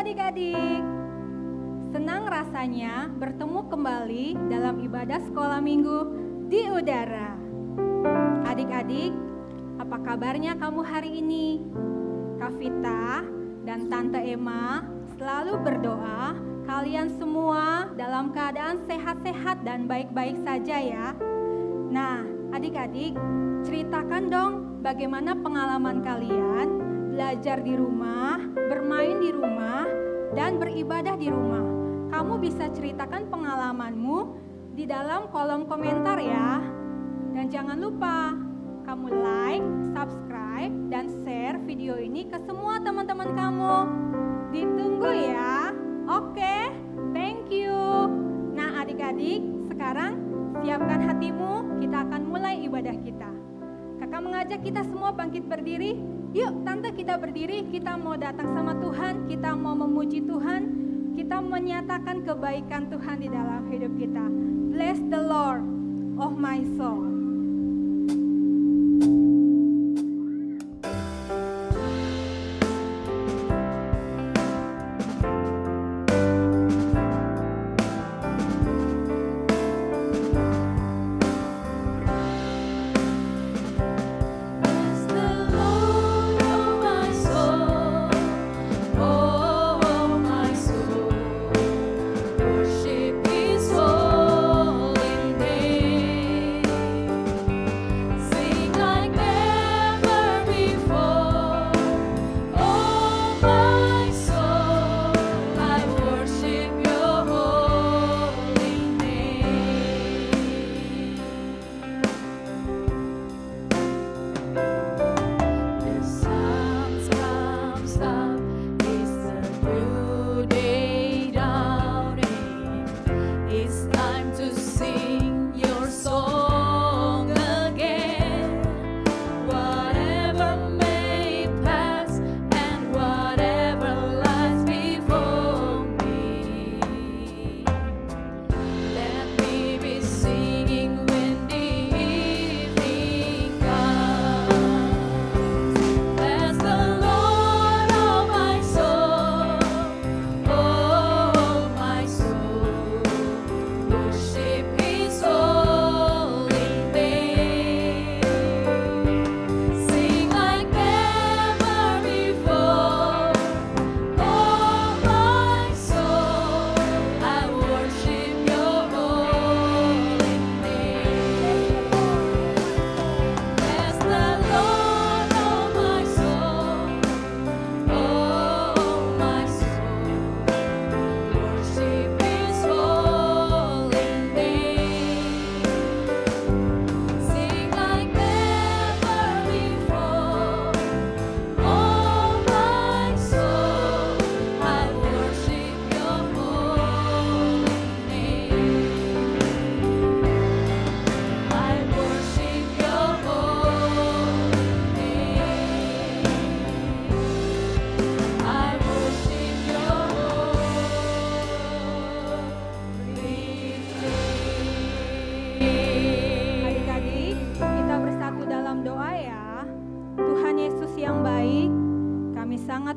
adik-adik. Senang rasanya bertemu kembali dalam ibadah sekolah minggu di udara. Adik-adik, apa kabarnya kamu hari ini? Kak Vita dan Tante Emma selalu berdoa kalian semua dalam keadaan sehat-sehat dan baik-baik saja ya. Nah, adik-adik, ceritakan dong bagaimana pengalaman kalian belajar di rumah, bermain di rumah, dan beribadah di rumah. Kamu bisa ceritakan pengalamanmu di dalam kolom komentar ya. Dan jangan lupa, kamu like, subscribe, dan share video ini ke semua teman-teman kamu. Ditunggu ya. Oke, thank you. Nah adik-adik, sekarang siapkan hatimu, kita akan mulai ibadah kita. Kakak mengajak kita semua bangkit berdiri. Yuk tante, kita berdiri, kita mau datang sama Tuhan, kita mau memuji Tuhan, kita menyatakan kebaikan Tuhan di dalam hidup kita. Bless the Lord, oh my soul.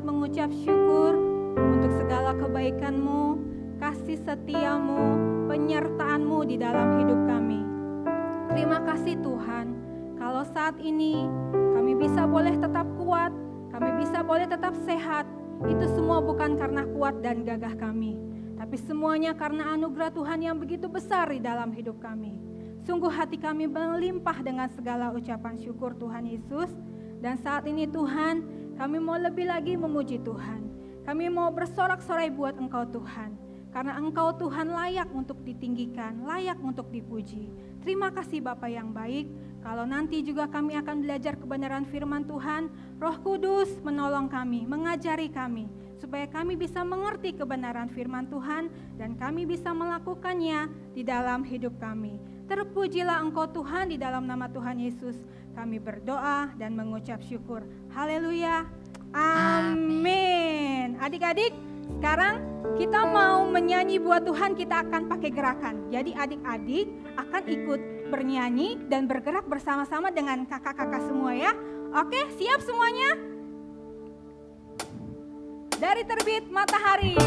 Mengucap syukur untuk segala kebaikan-Mu, kasih setia-Mu, penyertaan-Mu di dalam hidup kami. Terima kasih Tuhan, kalau saat ini kami bisa boleh tetap kuat, kami bisa boleh tetap sehat, itu semua bukan karena kuat dan gagah kami, tapi semuanya karena anugerah Tuhan yang begitu besar di dalam hidup kami. Sungguh hati kami melimpah dengan segala ucapan syukur Tuhan Yesus. Dan saat ini Tuhan, kami mau lebih lagi memuji Tuhan. Kami mau bersorak-sorai buat Engkau Tuhan. Karena Engkau Tuhan layak untuk ditinggikan, layak untuk dipuji. Terima kasih Bapa yang baik. Kalau nanti juga kami akan belajar kebenaran firman Tuhan, Roh Kudus menolong kami, mengajari kami. Supaya kami bisa mengerti kebenaran firman Tuhan dan kami bisa melakukannya di dalam hidup kami. Terpujilah Engkau Tuhan, di dalam nama Tuhan Yesus kami berdoa dan mengucap syukur. Haleluya. Amin. Adik-adik, sekarang kita mau menyanyi buat Tuhan, kita akan pakai gerakan. Jadi adik-adik akan ikut bernyanyi dan bergerak bersama-sama dengan kakak-kakak semua ya. Oke, siap semuanya? dari terbit matahari.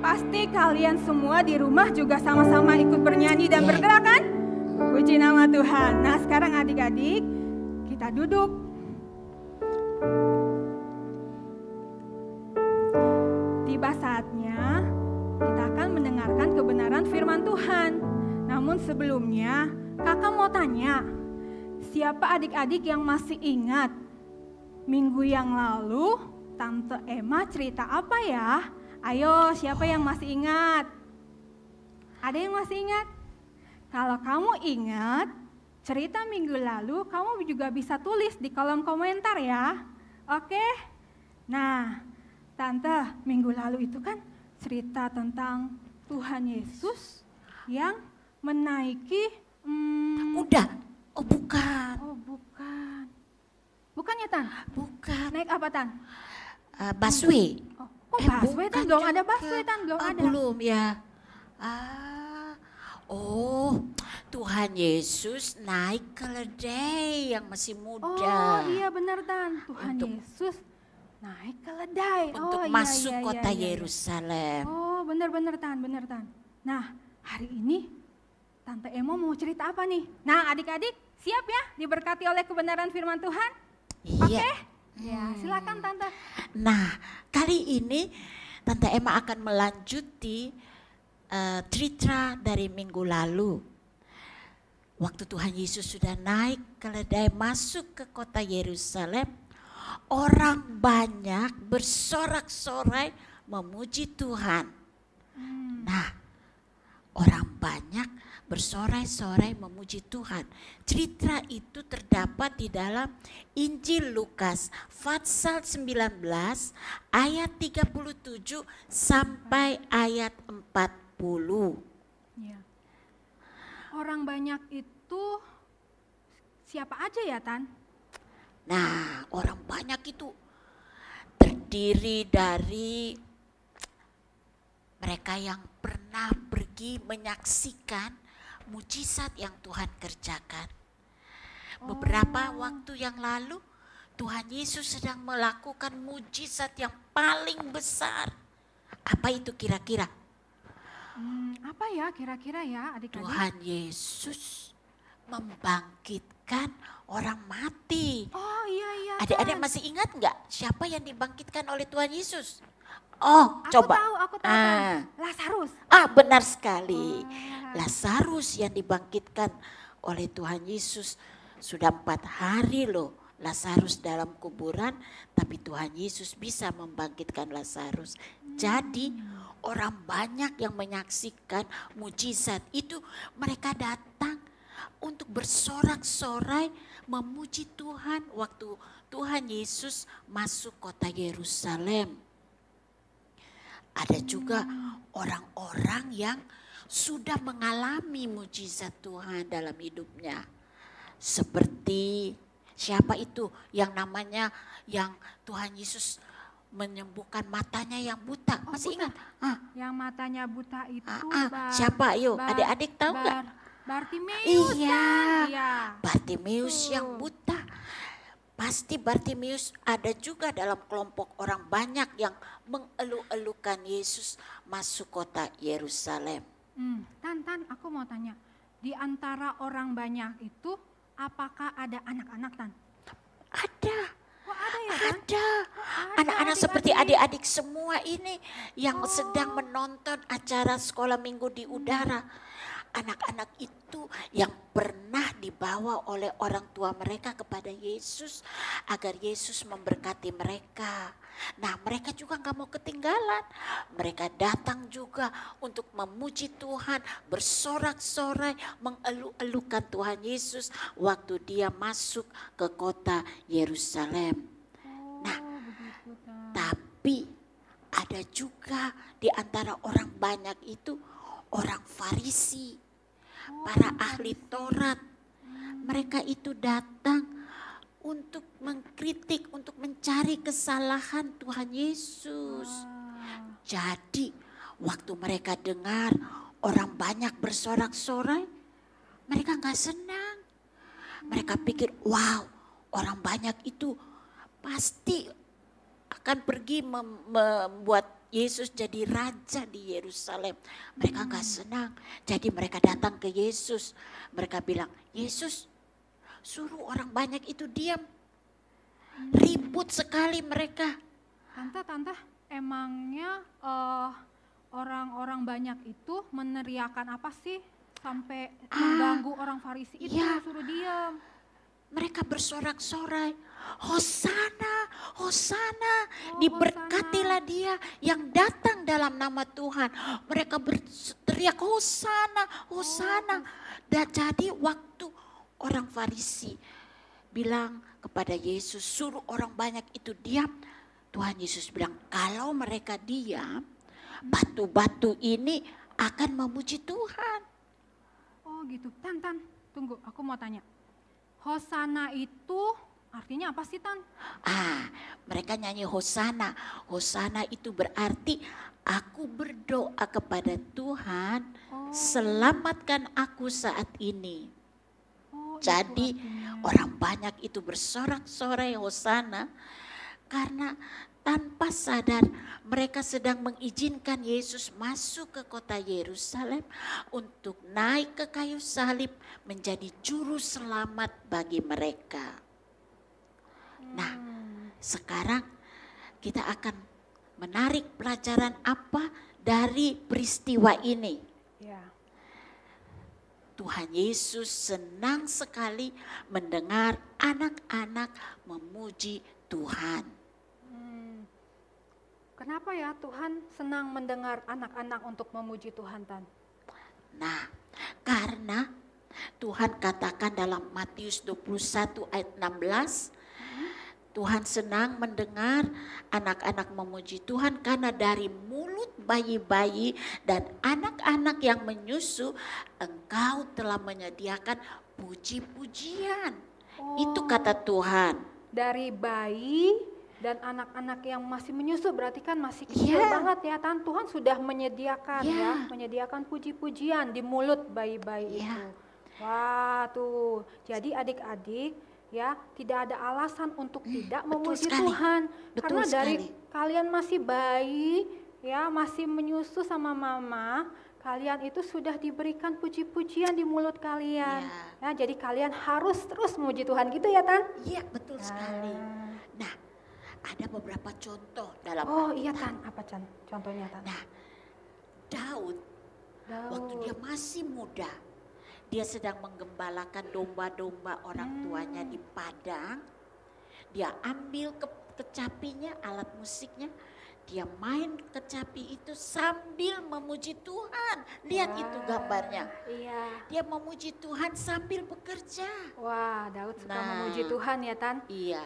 Pasti kalian semua di rumah juga sama-sama ikut bernyanyi dan bergerak kan? Puji nama Tuhan. Nah sekarang adik-adik kita duduk. Tiba saatnya kita akan mendengarkan kebenaran firman Tuhan. Namun sebelumnya kakak mau tanya, siapa adik-adik yang masih ingat minggu yang lalu Tante Emma cerita apa ya? Ayo, siapa yang masih ingat? Ada yang masih ingat? Kalau kamu ingat cerita minggu lalu, kamu juga bisa tulis di kolom komentar ya. Oke? Nah, Tante, minggu lalu itu kan cerita tentang Tuhan Yesus yang menaiki... Udah, oh bukan. Oh bukan. Bukan ya Tan? Bukan. Naik apa Tan? Busway. Oh busway Tan, belum ada busway Tan, belum ada. Belum ya. Tuhan Yesus naik keledai yang masih muda. Oh iya benar Tan, Tuhan Yesus naik keledai. Untuk masuk kota Yerusalem. Oh benar Tan, benar Tan. Nah hari ini Tante Emo mau cerita apa nih? Nah adik-adik siap ya diberkati oleh kebenaran firman Tuhan? Iya. Oke? Ya silakan Tante. Nah kali ini Tante Emma akan melanjuti cerita dari minggu lalu. Waktu Tuhan Yesus sudah naik keledai masuk ke kota Yerusalem, orang banyak bersorak-sorai memuji Tuhan. Nah, orang banyak bersorai-sorai memuji Tuhan. Cerita itu terdapat di dalam Injil Lukas pasal 19 ayat 37 sampai ayat 40. Ya. Orang banyak itu siapa aja ya Tan? Nah, orang banyak itu terdiri dari mereka yang pernah pergi menyaksikan mujizat yang Tuhan kerjakan. Beberapa waktu yang lalu, Tuhan Yesus sedang melakukan mujizat yang paling besar. Apa itu kira-kira? Apa ya kira-kira ya adik-adik? Tuhan Yesus membangkitkan orang mati. Oh iya. Adik-adik masih ingat nggak siapa yang dibangkitkan oleh Tuhan Yesus? Oh, coba. Aku tahu. Tan. Lazarus. Benar sekali. Lazarus yang dibangkitkan oleh Tuhan Yesus. Sudah 4 hari loh Lazarus dalam kuburan, tapi Tuhan Yesus bisa membangkitkan Lazarus. Jadi orang banyak yang menyaksikan mujizat itu, mereka datang untuk bersorak-sorai memuji Tuhan waktu Tuhan Yesus masuk kota Yerusalem. Ada juga orang-orang yang sudah mengalami mujizat Tuhan dalam hidupnya. Seperti siapa itu yang namanya yang Tuhan Yesus menyembuhkan matanya yang buta. Masih ingat? Yang matanya buta itu siapa? Yuk, adik-adik tahu nggak? Bartimeus. Iya. Bartimeus yang buta. Pasti Bartimeus ada juga dalam kelompok orang banyak yang mengeluh-elukan Yesus masuk kota Yerusalem. Tan, aku mau tanya. Di antara orang banyak itu, apakah ada anak-anak, Tan? Ada. Ada ya, Tan? Ada. Anak-anak seperti adik-adik semua ini yang sedang menonton acara sekolah minggu di udara. Anak-anak itu yang pernah dibawa oleh orang tua mereka kepada Yesus agar Yesus memberkati mereka. Nah, mereka juga gak mau ketinggalan. Mereka datang juga untuk memuji Tuhan, bersorak-sorai, mengeluh-elukan Tuhan Yesus waktu dia masuk ke kota Yerusalem. Nah, tapi ada juga di antara orang banyak itu orang Farisi, para ahli Taurat. Mereka itu datang untuk mengkritik, untuk mencari kesalahan Tuhan Yesus. Jadi waktu mereka dengar orang banyak bersorak-sorai, mereka gak senang. Mereka pikir, wow, orang banyak itu pasti akan pergi membuat Yesus jadi raja di Yerusalem. Mereka gak senang. Jadi mereka datang ke Yesus. Mereka bilang, Yesus, suruh orang banyak itu diam. Ribut sekali mereka. Tante, emangnya orang-orang banyak itu meneriakan apa sih sampai mengganggu orang Farisi itu suruh diam? Mereka bersorak-sorai, Hosana, Hosana, diberkatilah dia yang datang dalam nama Tuhan. Mereka berteriak Hosana, Hosana. Dan jadi waktu orang Farisi bilang kepada Yesus, suruh orang banyak itu diam. Tuhan Yesus bilang, kalau mereka diam, batu-batu ini akan memuji Tuhan. Oh gitu, Tan, tunggu, aku mau tanya. Hosana itu artinya apa sih, Tan? Mereka nyanyi Hosana. Hosana itu berarti aku berdoa kepada Tuhan, selamatkan aku saat ini. Jadi orang banyak itu bersorak-sorai Hosana karena tanpa sadar mereka sedang mengizinkan Yesus masuk ke kota Yerusalem untuk naik ke kayu salib menjadi juru selamat bagi mereka. Nah, sekarang kita akan menarik pelajaran apa dari peristiwa ini? Tuhan Yesus senang sekali mendengar anak-anak memuji Tuhan. Kenapa ya Tuhan senang mendengar anak-anak untuk memuji Tuhan, Tan? Nah, karena Tuhan katakan dalam Matius 21 ayat 16, Tuhan senang mendengar anak-anak memuji Tuhan karena dari mulut bayi-bayi dan anak-anak yang menyusu, Engkau telah menyediakan puji-pujian. Itu kata Tuhan. dari bayi dan anak-anak yang masih menyusu, berarti kan masih kecil Iya. banget ya Tan. Tuhan sudah menyediakan Iya. ya, menyediakan puji-pujian di mulut bayi-bayi Iya. itu. Wah tuh, jadi adik-adik ya tidak ada alasan untuk tidak betul memuji sekali. Tuhan. Betul Karena dari sekali. kalian masih bayi ya, masih menyusu sama mama, kalian itu sudah diberikan puji-pujian di mulut kalian. Iya. Ya, jadi kalian harus terus memuji Tuhan gitu ya Tan? Iya, betul sekali. Nah, ada beberapa contoh dalam Oh iya Alkitab. Tan, apa Tan? Contohnya Tan? Nah, Daud waktu Daud. dia masih muda, dia sedang menggembalakan domba-domba orang tuanya di padang. Dia ambil kecapinya, alat musiknya, dia main kecapi itu sambil memuji Tuhan. Lihat itu gambarnya. Iya. Dia memuji Tuhan sambil bekerja. Wah, Daud suka Nah. memuji Tuhan ya Tan. Iya,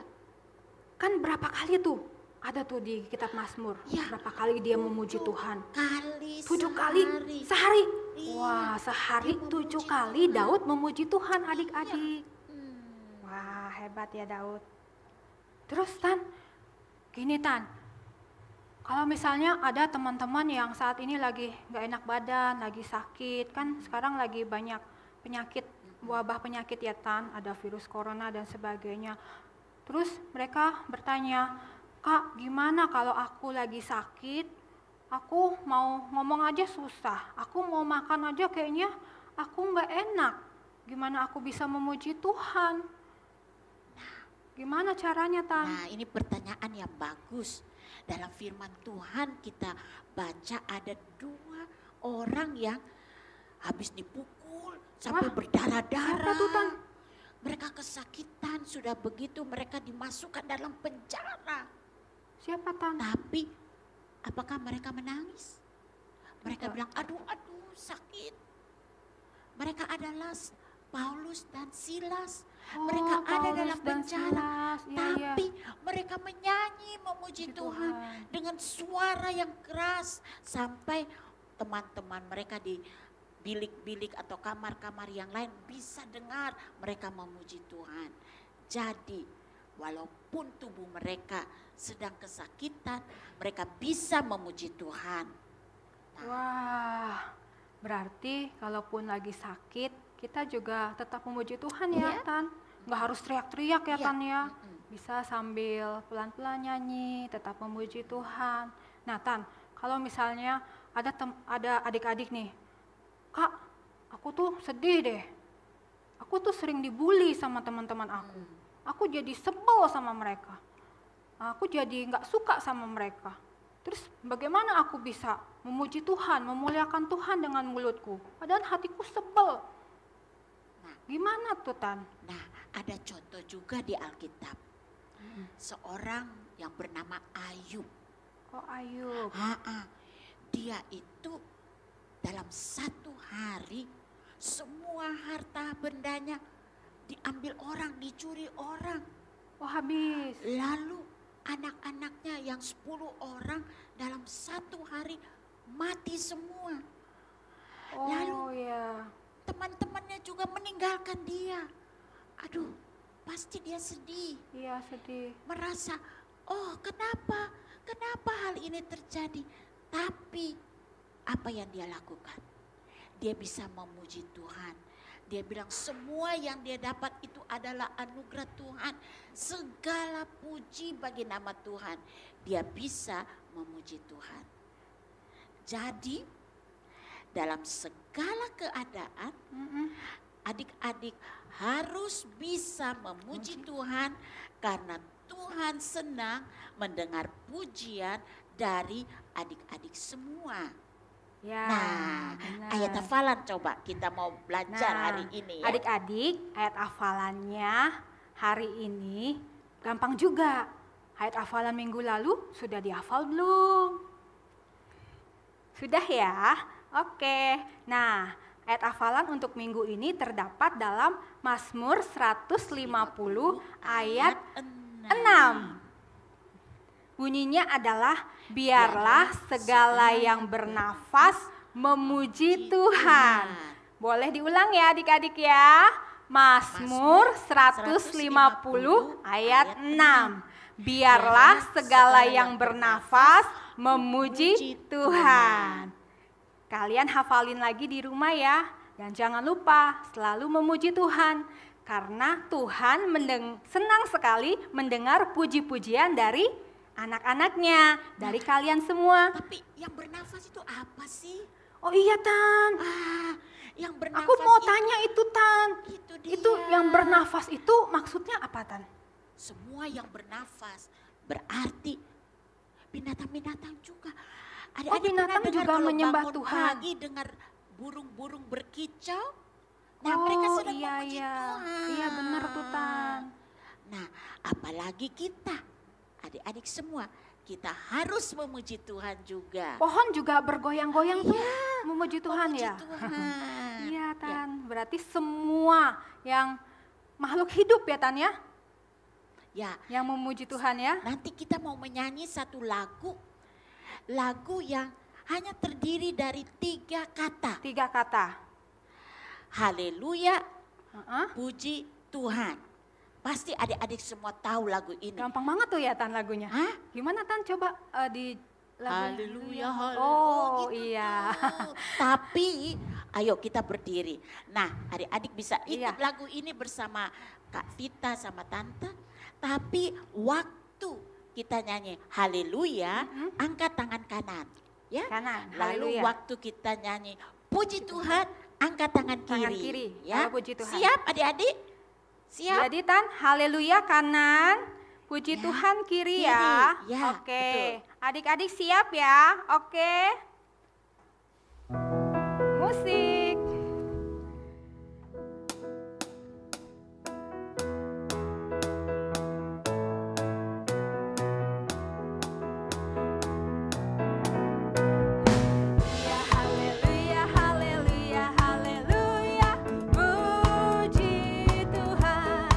Kan berapa kali tuh? Ada tuh di kitab Mazmur. Ya. Berapa kali dia memuji Tuhan? 7 7 kali sehari. sehari. Iya. Wah, sehari Dia 7 memuji kali Daud memuji Tuhan adik-adik. Hmm. Wah, hebat ya Daud. Terus Tan, gini Tan. Kalau misalnya ada teman-teman yang saat ini lagi gak enak badan, lagi sakit, kan sekarang lagi banyak penyakit, wabah penyakit ya Tan, ada virus corona dan sebagainya. Terus mereka bertanya, Kak gimana kalau aku lagi sakit, aku mau ngomong aja susah, aku mau makan aja kayaknya aku gak enak, gimana aku bisa memuji Tuhan? Gimana caranya Tan? Nah, ini pertanyaan yang bagus. Dalam firman Tuhan kita baca ada 2 orang yang habis dipukul sampai Wah, berdarah-darah. siapa tuh, Tan? Mereka kesakitan, sudah begitu mereka dimasukkan dalam penjara. Siapa Tan? Tapi apakah mereka menangis? Mereka Tidak. bilang, aduh sakit. Mereka adalah Paulus dan Silas. Mereka Oh, ada Paulus dalam dan penjara. Silas. Iya, iya. Tapi mereka menyanyi memuji Puji Tuhan dengan suara yang keras. Sampai teman-teman mereka di bilik-bilik atau kamar-kamar yang lain bisa dengar mereka memuji Tuhan. Jadi walaupun tubuh mereka sedang kesakitan, mereka bisa memuji Tuhan. Wah, berarti kalaupun lagi sakit, kita juga tetap memuji Tuhan ya Iya. Tan. Nggak harus teriak-teriak ya Iya. Tan ya. Mm-mm. Bisa sambil pelan-pelan nyanyi, tetap memuji Tuhan. Nah Tan, kalau misalnya ada adik-adik nih, Kak, aku tuh sedih deh. Aku tuh sering dibully sama teman-teman aku. Aku jadi sebel sama mereka. Aku jadi nggak suka sama mereka. Terus bagaimana aku bisa memuji Tuhan, memuliakan Tuhan dengan mulutku? Padahal hatiku sebel. Nah. Gimana tuh Tan? Nah, ada contoh juga di Alkitab. Seorang yang bernama Ayub. Oh Ayub. Dia itu dalam 1 hari semua harta bendanya diambil orang, dicuri orang. Oh habis. Lalu anak-anaknya yang 10 orang dalam 1 hari mati semua. Oh Lalu ya. teman-temannya juga meninggalkan dia. Aduh, pasti dia sedih. Iya sedih. Merasa, oh kenapa hal ini terjadi. Tapi apa yang dia lakukan? Dia bisa memuji Tuhan. Dia bilang semua yang dia dapat itu adalah anugerah Tuhan. Segala puji bagi nama Tuhan. Dia bisa memuji Tuhan. Jadi dalam segala keadaan adik-adik harus bisa memuji Tuhan karena Tuhan senang mendengar pujian dari adik-adik semua. Ya. Nah, benar. ayat hafalan coba kita mau belajar Nah, hari ini ya. Adik-adik, ayat hafalannya hari ini gampang juga. Ayat hafalan minggu lalu sudah dihafal belum? Sudah ya? Oke. Nah, ayat hafalan untuk minggu ini terdapat dalam Mazmur 150 ayat 6. Bunyinya adalah biarlah segala yang bernafas memuji Tuhan. Boleh diulang ya adik-adik ya. Mazmur 150 ayat 6. Biarlah segala yang bernafas memuji Tuhan. Kalian hafalin lagi di rumah ya. Dan jangan lupa selalu memuji Tuhan. Karena Tuhan senang sekali mendengar puji-pujian dari anak-anaknya, dari kalian semua. Tapi yang bernafas itu apa sih? Oh iya Tan, Yang bernafas aku mau tanya itu Tan. Itu dia. Itu yang bernafas itu maksudnya apa Tan? Semua yang bernafas berarti binatang-binatang juga. Adik-adik binatang pernah dengar juga kalau menyembah bangun Tuhan. pagi dengar burung-burung berkicau? Nah, mereka sedang memuji Tuhan. Iya benar tuh Tan. Nah, apalagi kita, adik-adik semua, kita harus memuji Tuhan juga. Pohon juga bergoyang-goyang tuh memuji Tuhan Memuji ya. Tuhan. Iya Tan, berarti semua yang makhluk hidup ya Tan ya, Ya, yang memuji Tuhan ya. nanti kita mau menyanyi satu lagu yang hanya terdiri dari 3 kata. 3 kata. Haleluya, Heeh. puji Tuhan. Pasti adik-adik semua tahu lagu ini. Gampang banget tuh ya Tan lagunya. Hah? Gimana Tan coba di lagunya? Haleluya, haleluya. Oh gitu iya. tuh. Tapi ayo kita berdiri. Nah, adik-adik bisa ikut Iya. lagu ini bersama Kak Vita sama Tante. Tapi waktu kita nyanyi haleluya, angkat tangan kanan. Ya. Kanan, Lalu haleluya. waktu kita nyanyi puji Tuhan, angkat tangan kiri. Tangan kiri, Ya. kalau puji Tuhan. Siap adik-adik? Siap? Jadi Tan, haleluya kanan, puji Ya, Tuhan kiri kiri. ya. Ya, Oke, betul. adik-adik siap ya. Oke. Musik. Haleluya, haleluya, haleluya, puji Tuhan.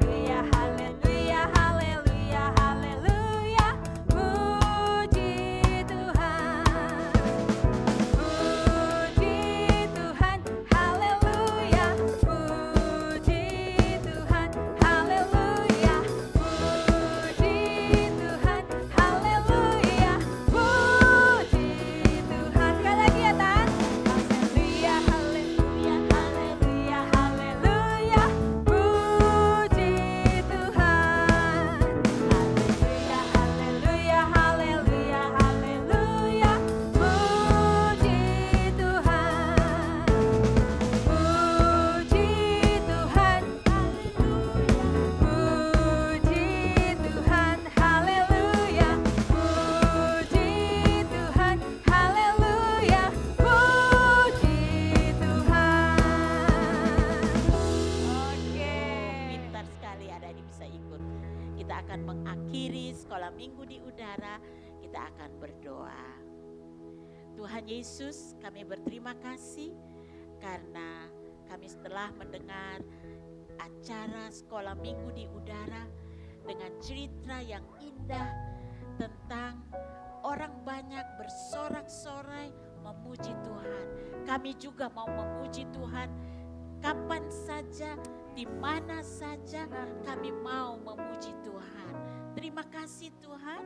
Haleluya, haleluya, haleluya, haleluya, puji Tuhan. Puji Tuhan, haleluya, puji Tuhan, haleluya, puji Tuhan, haleluya, puji Tuhan. Sekali lagi ya Tan. Haleluya, haleluya, haleluya, haleluya, puji Tuhan. Haleluya, haleluya, haleluya, haleluya, puji Tuhan. Puji Tuhan, puji Tuhan, haleluya, puji Tuhan, haleluya, puji Tuhan. Oke. Pintar sekali adik-adik bisa ikut. Kita akan mengakhiri sekolah minggu di udara. Kita akan berdoa. Tuhan Yesus, kami berterima kasih karena kami setelah mendengar acara sekolah minggu di udara dengan cerita yang indah tentang orang banyak bersorak-sorai memuji Tuhan. Kami juga mau memuji Tuhan kapan saja, di mana saja kami mau memuji Tuhan. Terima kasih Tuhan,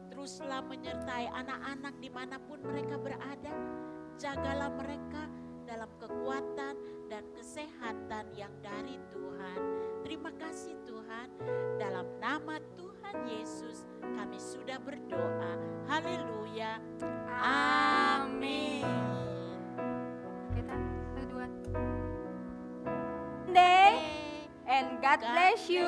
teruslah menyertai anak-anak dimanapun mereka berada. Jagalah mereka dalam kekuatan dan kesehatan yang dari Tuhan. Terima kasih Tuhan, dalam nama Tuhan Yesus kami sudah berdoa. Haleluya. Amin. Kita berdua. Day and God bless you.